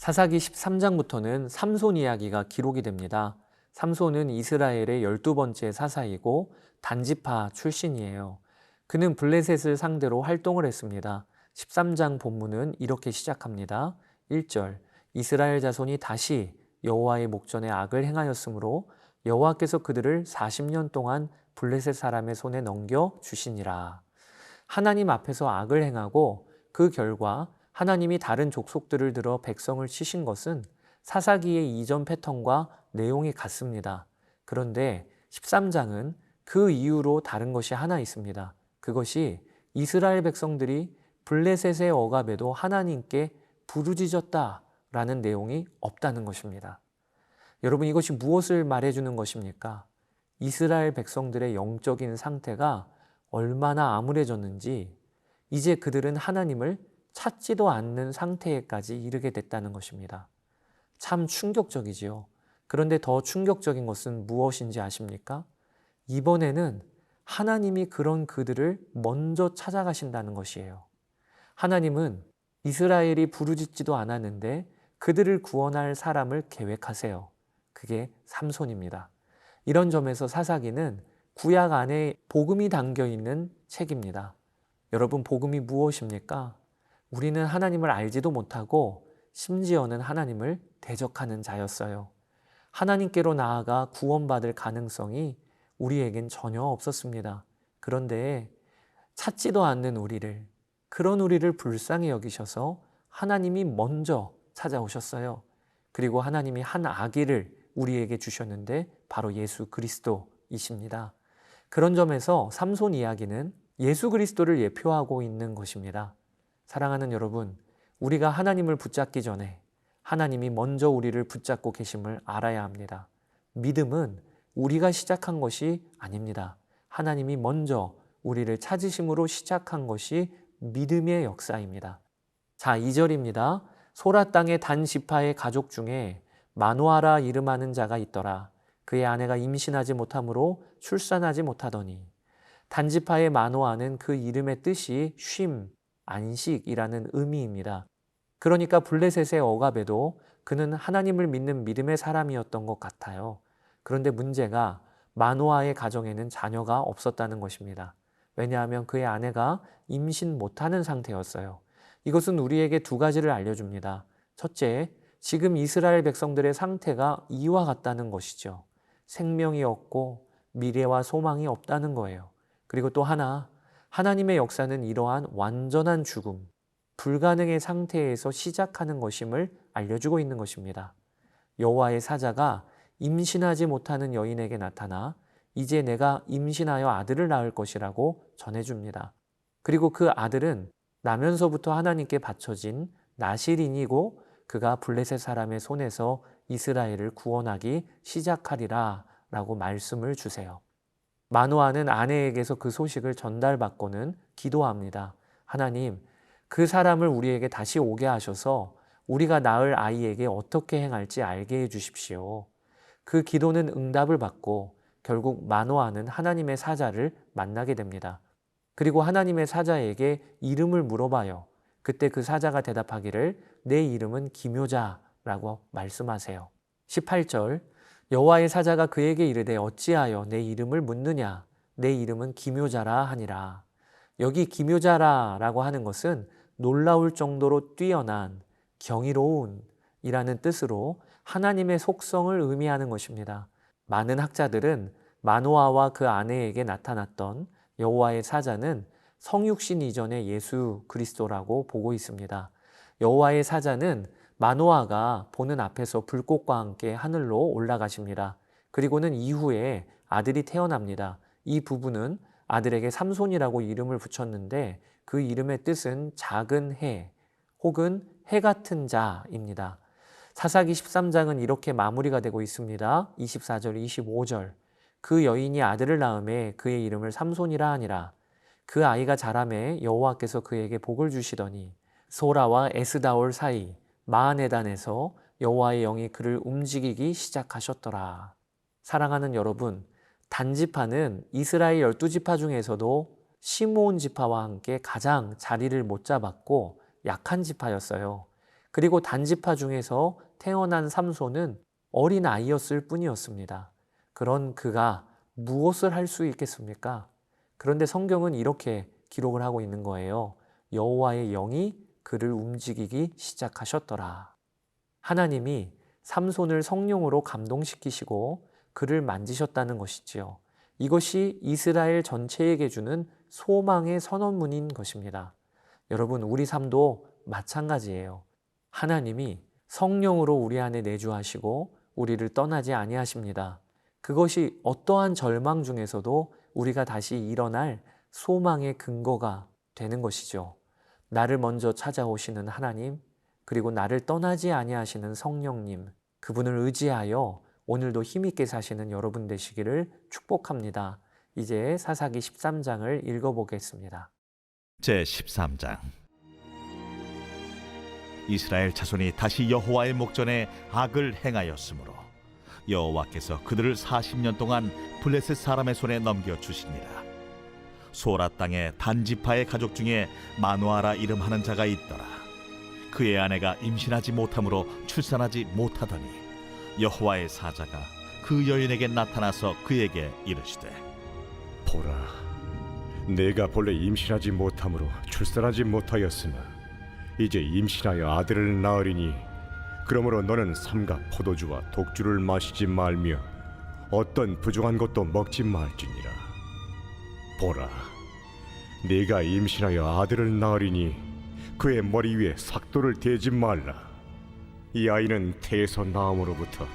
사사기 13장부터는 삼손 이야기가 기록이 됩니다. 삼손은 이스라엘의 12번째 사사이고 단지파 출신이에요. 그는 블레셋을 상대로 활동을 했습니다. 13장 본문은 이렇게 시작합니다. 1절 이스라엘 자손이 다시 여호와의 목전에 악을 행하였으므로 여호와께서 그들을 40년 동안 블레셋 사람의 손에 넘겨 주시니라. 하나님 앞에서 악을 행하고 그 결과 하나님이 다른 족속들을 들어 백성을 치신 것은 사사기의 이전 패턴과 내용이 같습니다. 그런데 13장은 그 이후로 다른 것이 하나 있습니다. 그것이 이스라엘 백성들이 블레셋의 억압에도 하나님께 부르짖었다라는 내용이 없다는 것입니다. 여러분, 이것이 무엇을 말해주는 것입니까? 이스라엘 백성들의 영적인 상태가 얼마나 암울해졌는지 이제 그들은 하나님을 찾지도 않는 상태에까지 이르게 됐다는 것입니다. 참 충격적이지요. 그런데 더 충격적인 것은 무엇인지 아십니까? 이번에는 하나님이 그런 그들을 먼저 찾아가신다는 것이에요. 하나님은 이스라엘이 부르짖지도 않았는데 그들을 구원할 사람을 계획하세요. 그게 삼손입니다. 이런 점에서 사사기는 구약 안에 복음이 담겨 있는 책입니다. 여러분, 복음이 무엇입니까? 우리는 하나님을 알지도 못하고 심지어는 하나님을 대적하는 자였어요. 하나님께로 나아가 구원받을 가능성이 우리에겐 전혀 없었습니다. 그런데 찾지도 않는 우리를, 그런 우리를 불쌍히 여기셔서 하나님이 먼저 찾아오셨어요. 그리고 하나님이 한 아기를 우리에게 주셨는데 바로 예수 그리스도이십니다. 그런 점에서 삼손 이야기는 예수 그리스도를 예표하고 있는 것입니다. 사랑하는 여러분, 우리가 하나님을 붙잡기 전에 하나님이 먼저 우리를 붙잡고 계심을 알아야 합니다. 믿음은 우리가 시작한 것이 아닙니다. 하나님이 먼저 우리를 찾으심으로 시작한 것이 믿음의 역사입니다. 자, 2절입니다. 소라 땅의 단 지파의 가족 중에 마노아라 이름하는 자가 있더라. 그의 아내가 임신하지 못하므로 출산하지 못하더니. 단지파의 마노아는 그 이름의 뜻이 쉼, 안식이라는 의미입니다. 그러니까 블레셋의 억압에도 그는 하나님을 믿는 믿음의 사람이었던 것 같아요. 그런데 문제가 마노아의 가정에는 자녀가 없었다는 것입니다. 왜냐하면 그의 아내가 임신 못하는 상태였어요. 이것은 우리에게 두 가지를 알려줍니다. 첫째, 지금 이스라엘 백성들의 상태가 이와 같다는 것이죠. 생명이 없고 미래와 소망이 없다는 거예요. 그리고 또 하나, 하나님의 역사는 이러한 완전한 죽음, 불가능의 상태에서 시작하는 것임을 알려주고 있는 것입니다. 여호와의 사자가 임신하지 못하는 여인에게 나타나 이제 내가 임신하여 아들을 낳을 것이라고 전해줍니다. 그리고 그 아들은 나면서부터 하나님께 바쳐진 나실인이고 그가 블레셋 사람의 손에서 이스라엘을 구원하기 시작하리라 라고 말씀을 주세요. 마노아는 아내에게서 그 소식을 전달받고는 기도합니다. 하나님, 그 사람을 우리에게 다시 오게 하셔서 우리가 낳을 아이에게 어떻게 행할지 알게 해주십시오. 그 기도는 응답을 받고 결국 마노아는 하나님의 사자를 만나게 됩니다. 그리고 하나님의 사자에게 이름을 물어봐요. 그때 그 사자가 대답하기를 내 이름은 기묘자라고 말씀하세요. 18절 여호와의 사자가 그에게 이르되 어찌하여 내 이름을 묻느냐 내 이름은 기묘자라 하니라. 여기 기묘자라라고 하는 것은 놀라울 정도로 뛰어난, 경이로운 이라는 뜻으로 하나님의 속성을 의미하는 것입니다. 많은 학자들은 마노아와 그 아내에게 나타났던 여호와의 사자는 성육신 이전의 예수 그리스도라고 보고 있습니다. 여호와의 사자는 마노아가 보는 앞에서 불꽃과 함께 하늘로 올라가십니다. 그리고는 이후에 아들이 태어납니다. 이 부부는 아들에게 삼손이라고 이름을 붙였는데 그 이름의 뜻은 작은 해 혹은 해 같은 자입니다. 사사기 13장은 이렇게 마무리가 되고 있습니다. 24절, 25절 그 여인이 아들을 낳음에 그의 이름을 삼손이라 하니라. 그 아이가 자라매 여호와께서 그에게 복을 주시더니 소라와 에스다올 사이 마하네단에서 여호와의 영이 그를 움직이기 시작하셨더라. 사랑하는 여러분, 단지파는 이스라엘 12지파 중에서도 시므온 지파와 함께 가장 자리를 못 잡았고 약한 지파였어요. 그리고 단지파 중에서 태어난 삼손은 어린 아이였을 뿐이었습니다. 그런 그가 무엇을 할 수 있겠습니까? 그런데 성경은 이렇게 기록을 하고 있는 거예요. 여호와의 영이 그를 움직이기 시작하셨더라. 하나님이 삼손을 성령으로 감동시키시고 그를 만지셨다는 것이지요. 이것이 이스라엘 전체에게 주는 소망의 선언문인 것입니다. 여러분, 우리 삶도 마찬가지예요. 하나님이 성령으로 우리 안에 내주하시고 우리를 떠나지 아니하십니다. 그것이 어떠한 절망 중에서도 우리가 다시 일어날 소망의 근거가 되는 것이죠. 나를 먼저 찾아오시는 하나님, 그리고 나를 떠나지 아니하시는 성령님, 그분을 의지하여 오늘도 힘있게 사시는 여러분 되시기를 축복합니다. 이제 사사기 13장을 읽어보겠습니다. 제13장. 이스라엘 자손이 다시 여호와의 목전에 악을 행하였으므로 여호와께서 그들을 40년 동안 블레셋 사람의 손에 넘겨주시니라. 소라 땅에 단지파의 가족 중에 마누아라 이름하는 자가 있더라. 그의 아내가 임신하지 못함으로 출산하지 못하더니 여호와의 사자가 그 여인에게 나타나서 그에게 이르시되, 보라, 내가 본래 임신하지 못함으로 출산하지 못하였으나 이제 임신하여 아들을 낳으리니 그러므로 너는 삼가 포도주와 독주를 마시지 말며 어떤 부정한 것도 먹지 말지니라. 보라, 네가 임신하여 아들을 낳으리니 그의 머리 위에 삭도를 대지 말라. 이 아이는 태에서 나옴으로부터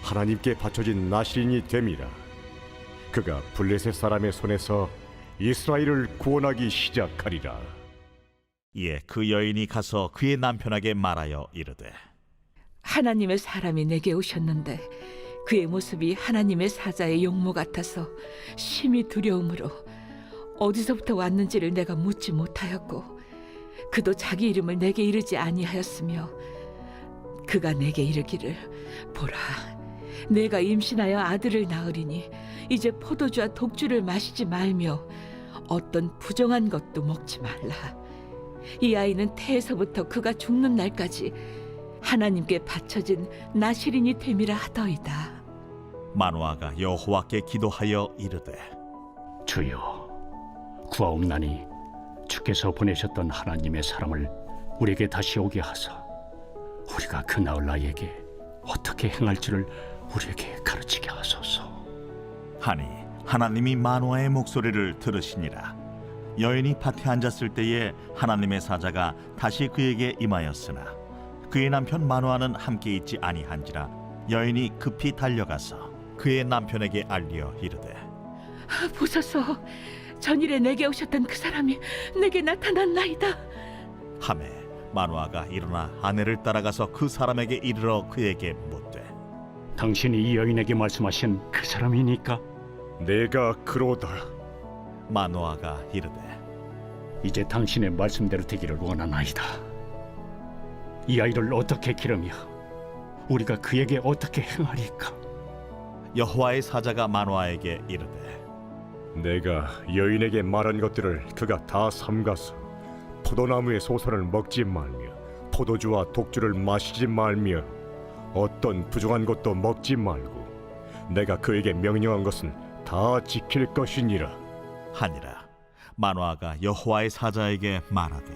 하나님께 바쳐진 나실인이 됨이라. 그가 블레셋 사람의 손에서 이스라엘을 구원하기 시작하리라. 이에 그 여인이 가서 그의 남편에게 말하여 이르되, 하나님의 사람이 내게 오셨는데 그의 모습이 하나님의 사자의 용모 같아서 심히 두려움으로 어디서부터 왔는지를 내가 묻지 못하였고 그도 자기 이름을 내게 이르지 아니하였으며 그가 내게 이르기를, 보라, 내가 임신하여 아들을 낳으리니 이제 포도주와 독주를 마시지 말며 어떤 부정한 것도 먹지 말라. 이 아이는 태에서부터 그가 죽는 날까지 하나님께 바쳐진 나실인이 됨이라 하더이다. 마누아가 여호와께 기도하여 이르되, 주여, 구하옵나니 주께서 보내셨던 하나님의 사람을 우리에게 다시 오게 하사 우리가 그 나을 나이에게 어떻게 행할지를 우리에게 가르치게 하소서. 하니 하나님이 마누아의 목소리를 들으시니라. 여인이 밭에 앉았을 때에 하나님의 사자가 다시 그에게 임하였으나 그의 남편 마누아는 함께 있지 아니한지라. 여인이 급히 달려가서 그의 남편에게 알리어 이르되, 보소서, 전일에 내게 오셨던 그 사람이 내게 나타났나이다. 하매 마누아가 일어나 아내를 따라가서 그 사람에게 이르러 그에게 묻되, 당신이 이 여인에게 말씀하신 그 사람이니까? 내가 그로다. 마누아가 이르되, 이제 당신의 말씀대로 되기를 원하나이다. 이 아이를 어떻게 기르며 우리가 그에게 어떻게 행하리까? 여호와의 사자가 마누아에게 이르되, 내가 여인에게 말한 것들을 그가 다 삼가서 포도나무의 소선을 먹지 말며 포도주와 독주를 마시지 말며 어떤 부정한 것도 먹지 말고 내가 그에게 명령한 것은 다 지킬 것이니라 하니라. 마누아가 여호와의 사자에게 말하되,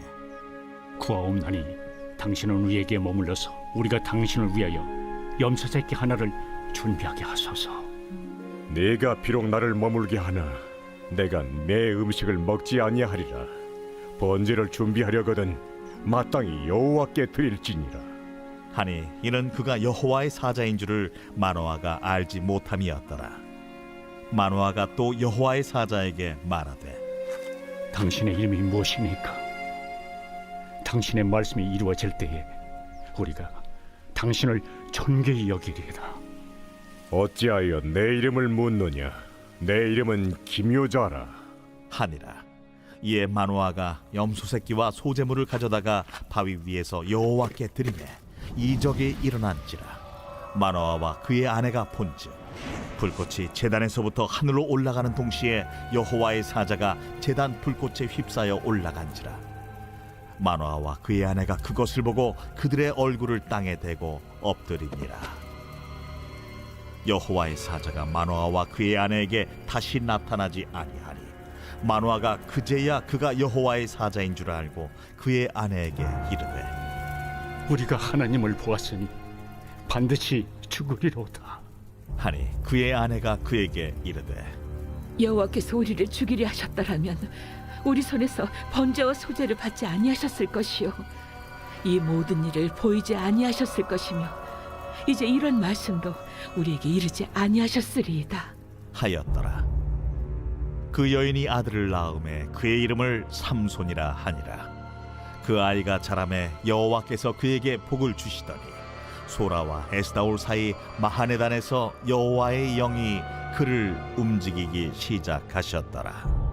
구하옵나니 당신은 우리에게 머물러서 우리가 당신을 위하여 염소 새끼 하나를 준비하게 하소서. 네가 비록 나를 머물게 하나 내가 내 음식을 먹지 아니하리라. 번제를 준비하려거든 마땅히 여호와께 드릴지니라. 하니 이는 그가 여호와의 사자인 줄을 마누아가 알지 못함이었더라. 마누아가 또 여호와의 사자에게 말하되, 당신의 이름이 무엇입니까? 당신의 말씀이 이루어질 때에 우리가 당신을 존귀히 여기리이다. 어찌하여 내 이름을 묻느냐? 내 이름은 기묘자라 하니라. 이에 마누아가 염소 새끼와 소제물을 가져다가 바위 위에서 여호와께 드리매 이적이 일어난지라. 마누아와 그의 아내가 본즉 불꽃이 제단에서부터 하늘로 올라가는 동시에 여호와의 사자가 제단 불꽃에 휩싸여 올라간지라. 마노아와 그의 아내가 그것을 보고 그들의 얼굴을 땅에 대고 엎드리니라. 여호와의 사자가 마노아와 그의 아내에게 다시 나타나지 아니하니 마노아가 그제야 그가 여호와의 사자인 줄 알고 그의 아내에게 이르되 우리가 하나님을 보았으니 반드시 죽으리로다. 하니 그의 아내가 그에게 이르되 여호와께서 우리를 죽이려 하셨더라면 우리 손에서 번제와 소제를 받지 아니하셨을 것이요 이 모든 일을 보이지 아니하셨을 것이며 이제 이런 말씀도 우리에게 이르지 아니하셨으리이다 하였더라. 그 여인이 아들을 낳음에 그의 이름을 삼손이라 하니라. 그 아이가 자라매 여호와께서 그에게 복을 주시더니 소라와 에스다올 사이 마하네단에서 여호와의 영이 그를 움직이기 시작하셨더라.